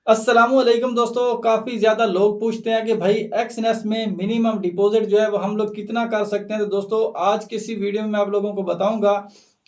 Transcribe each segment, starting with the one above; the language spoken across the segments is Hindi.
अस्सलामुअलैकुम दोस्तों, काफ़ी ज़्यादा लोग पूछते हैं कि भाई एक्सनेस में मिनिमम डिपॉजिट जो है वो हम लोग कितना कर सकते हैं। तो दोस्तों आज की इसी वीडियो में मैं आप लोगों को बताऊंगा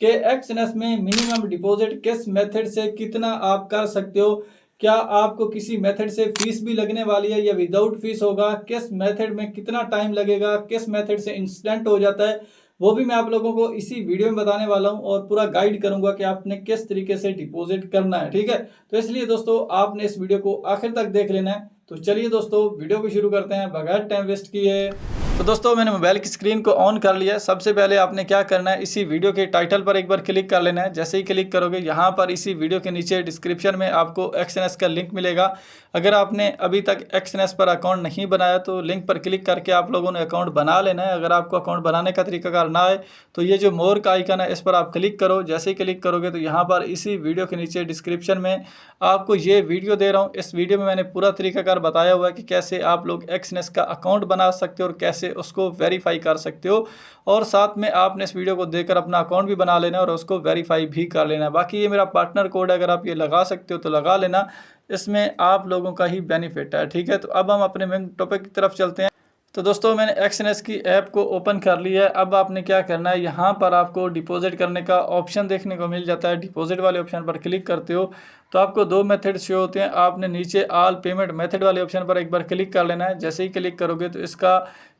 कि एक्सनेस में मिनिमम डिपॉजिट किस मेथड से कितना आप कर सकते हो। क्या आपको किसी मेथड से फीस भी लगने वाली है या विदाउट फीस होगा, किस मेथड में कितना टाइम लगेगा, किस मेथड से इंस्टेंट हो जाता है, वो भी मैं आप लोगों को इसी वीडियो में बताने वाला हूं और पूरा गाइड करूंगा कि आपने किस तरीके से डिपॉजिट करना है। ठीक है, तो इसलिए दोस्तों आपने इस वीडियो को आखिर तक देख लेना है। तो चलिए दोस्तों वीडियो को शुरू करते हैं बगैर टाइम वेस्ट किए। तो दोस्तों मैंने मोबाइल की स्क्रीन को ऑन कर लिया है। सबसे पहले आपने क्या करना है, इसी वीडियो के टाइटल पर एक बार क्लिक कर लेना है। जैसे ही क्लिक करोगे यहाँ पर इसी वीडियो के नीचे डिस्क्रिप्शन में आपको एक्सएनएस का लिंक मिलेगा। अगर आपने अभी तक एक्सएनएस पर अकाउंट नहीं बनाया तो लिंक पर क्लिक करके आप लोगों ने अकाउंट बना लेना है। अगर आपको अकाउंट बनाने का तरीकाकार ना आए तो ये जो मोर का आइकन है इस पर आप क्लिक करो। जैसे ही क्लिक करोगे तो यहाँ पर इसी वीडियो के नीचे डिस्क्रिप्शन में आपको ये वीडियो दे रहा हूँ। इस वीडियो में मैंने पूरा तरीकाकार बताया हुआ है कि कैसे आप लोग एक्सएनएस का अकाउंट बना सकते हो और कैसे उसको वेरीफाई कर सकते हो। और साथ में आपने इस वीडियो को देखकर अपना अकाउंट भी बना लेना है और उसको वेरीफाई भी कर लेना है। बाकी ये मेरा पार्टनर कोड है, अगर आप ये लगा सकते हो तो लगा लेना, इसमें आप लोगों का ही बेनिफिट है। ठीक है, तो अब हम अपने मेन टॉपिक की तरफ चलते हैं। तो दोस्तों मैंने एक्सएनएस की ऐप को ओपन कर लिया है। अब आपने क्या करना है, यहाँ पर आपको डिपॉजिट करने का ऑप्शन देखने को मिल जाता है। डिपॉजिट वाले ऑप्शन पर क्लिक करते हो तो आपको दो मेथड शो होते हैं। आपने नीचे ऑल पेमेंट मेथड वाले ऑप्शन पर एक बार क्लिक कर लेना है। जैसे ही क्लिक करोगे तो इसका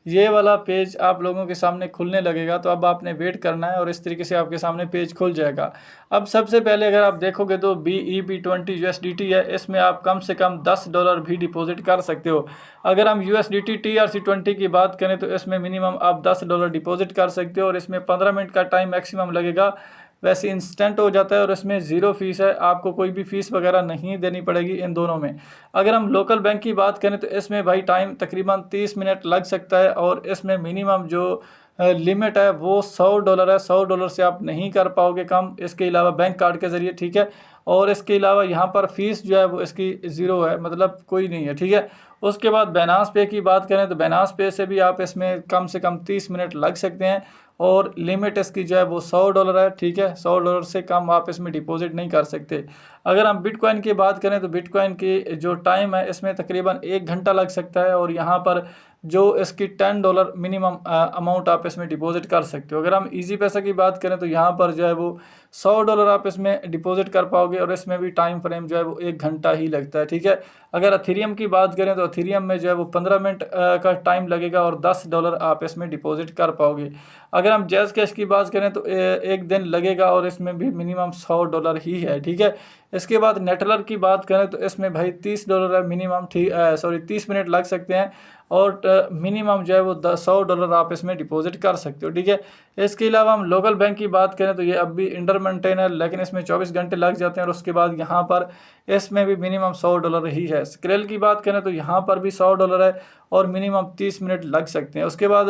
ये वाला पेज आप लोगों के सामने खुलने लगेगा। तो अब आपने वेट करना है और इस तरीके से आपके सामने पेज खुल जाएगा। अब सबसे पहले अगर आप देखोगे तो BEP20 USDT है, इसमें आप कम से कम $10 भी डिपॉजिट कर सकते हो। अगर हम USDT TRC20 की बात करें तो इसमें मिनिमम आप $10 डिपॉजिट कर सकते हो और इसमें 15 मिनट का टाइम मैक्सिमम लगेगा। वैसे इंस्टेंट हो जाता है और इसमें ज़ीरो फीस है, आपको कोई भी फीस वगैरह नहीं देनी पड़ेगी इन दोनों में। अगर हम लोकल बैंक की बात करें तो इसमें भाई टाइम तकरीबन 30 मिनट लग सकता है और इसमें मिनिमम जो लिमिट है वो $100 है। $100 से आप नहीं कर पाओगे कम, इसके अलावा बैंक कार्ड के ज़रिए। ठीक है, और इसके अलावा यहाँ पर फीस जो है वो इसकी ज़ीरो है, मतलब कोई नहीं है। ठीक है, उसके बाद बाइनेंस पे की बात करें तो बाइनेंस पे से भी आप इसमें कम से कम 30 मिनट लग सकते हैं और लिमिट इसकी जो है वो $100 है। ठीक है, $100 से कम आप इसमें डिपॉजिट नहीं कर सकते। अगर हम बिटकॉइन की बात करें तो बिटकॉइन की जो टाइम है इसमें तकरीबन 1 घंटा लग सकता है और यहाँ पर जो इसकी $10 मिनिमम अमाउंट आप इसमें डिपॉजिट कर सकते हो। अगर हम इजी पैसा की बात करें तो यहाँ पर जो है वो $100 आप इसमें डिपॉजिट कर पाओगे और इसमें भी टाइम फ्रेम जो है वो 1 घंटा ही लगता है। ठीक है, अगर अथेरियम की बात करें तो अथेरियम में जो है वो 15 मिनट का टाइम लगेगा और $10 आप इसमें डिपॉजिट कर पाओगे। अगर हम जैज़ कैश की बात करें तो एक दिन लगेगा और इसमें भी मिनिमम $100 ही है। ठीक है, इसके बाद नेटलर की बात करें तो इसमें भाई $30 है मिनिमम। ठीक, सॉरी 30 मिनट लग सकते हैं और मिनिमम जो है वो $100 आप इसमें डिपॉजिट कर सकते हो। ठीक है, इसके अलावा हम लोकल बैंक की बात करें तो ये अब भी इंटरमेंटेन है, लेकिन इसमें 24 घंटे लग जाते हैं और उसके बाद यहाँ पर इसमें भी मिनिमम $100 ही है। स्क्रेल की बात करें तो यहाँ पर भी $100 है और मिनिमम 30 मिनट लग सकते हैं। उसके बाद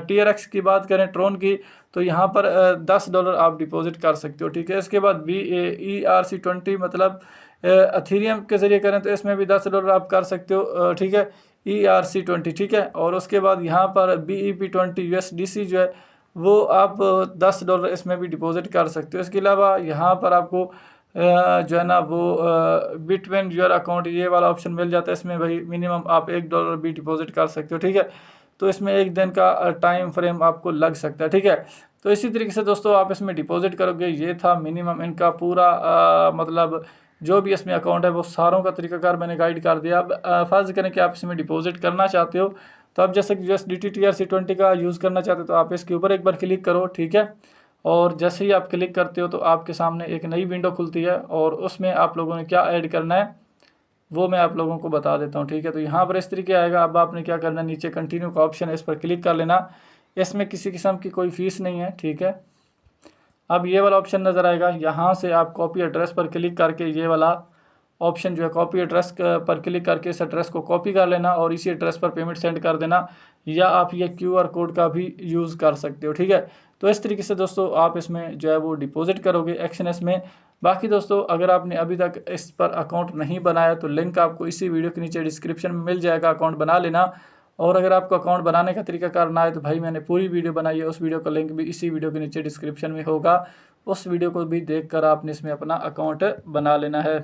TRX की बात करें, ट्रोन की, तो यहाँ पर $10 आप डिपॉजिट कर सकते हो। ठीक है, इसके बाद ERC20 मतलब अथीरियम के ज़रिए करें तो इसमें भी $10 आप कर सकते हो। ठीक है, ERC20। ठीक है, और उसके बाद यहाँ पर BEP20 USDC जो है वो आप $10 इसमें भी डिपॉजिट कर सकते हो। इसके अलावा यहाँ पर आपको जो है ना वो बिटवीन योर अकाउंट ये वाला ऑप्शन मिल जाता है। इसमें भाई मिनिमम आप $1 भी डिपॉजिट कर सकते हो। ठीक है, तो इसमें एक दिन का टाइम फ्रेम आपको लग सकता है। ठीक है, तो इसी तरीके से दोस्तों आप इसमें डिपॉजिट करोगे। ये था मिनिमम इनका पूरा मतलब जो भी इसमें अकाउंट है वो सारों का तरीकाकार मैंने गाइड कर दिया। अब फ़र्ज़ करें कि आप इसमें डिपॉजिट करना चाहते हो तो आप जैसे कि USDT TRC20 का यूज़ करना चाहते हो तो आप इसके ऊपर एक बार क्लिक करो। ठीक है, और जैसे ही आप क्लिक करते हो तो आपके सामने एक नई विंडो खुलती है और उसमें आप लोगों ने क्या ऐड करना है वो मैं आप लोगों को बता देता हूँ। ठीक है, तो यहाँ पर इस तरीके आएगा। अब आपने क्या करना है, नीचे कंटिन्यू का ऑप्शन है, इस पर क्लिक कर लेना। इसमें किसी किस्म की कोई फ़ीस नहीं है। ठीक है, अब ये वाला ऑप्शन नज़र आएगा, यहाँ से आप कॉपी एड्रेस पर क्लिक करके ये वाला ऑप्शन जो है कॉपी एड्रेस पर क्लिक करके इस एड्रेस को कॉपी कर लेना और इसी एड्रेस पर पेमेंट सेंड कर देना, या आप ये QR कोड का भी यूज़ कर सकते हो। ठीक है, तो इस तरीके से दोस्तों आप इसमें जो है वो डिपॉजिट करोगे एक्सएनएस में। बाकी दोस्तों अगर आपने अभी तक इस पर अकाउंट नहीं बनाया तो लिंक आपको इसी वीडियो के नीचे डिस्क्रिप्शन में मिल जाएगा, अकाउंट बना लेना। और अगर आपको अकाउंट बनाने का तरीका करना है तो भाई मैंने पूरी वीडियो बनाई है, उस वीडियो का लिंक भी इसी वीडियो के नीचे डिस्क्रिप्शन में होगा। उस वीडियो को भी देखकर आपने इसमें अपना अकाउंट बना लेना है।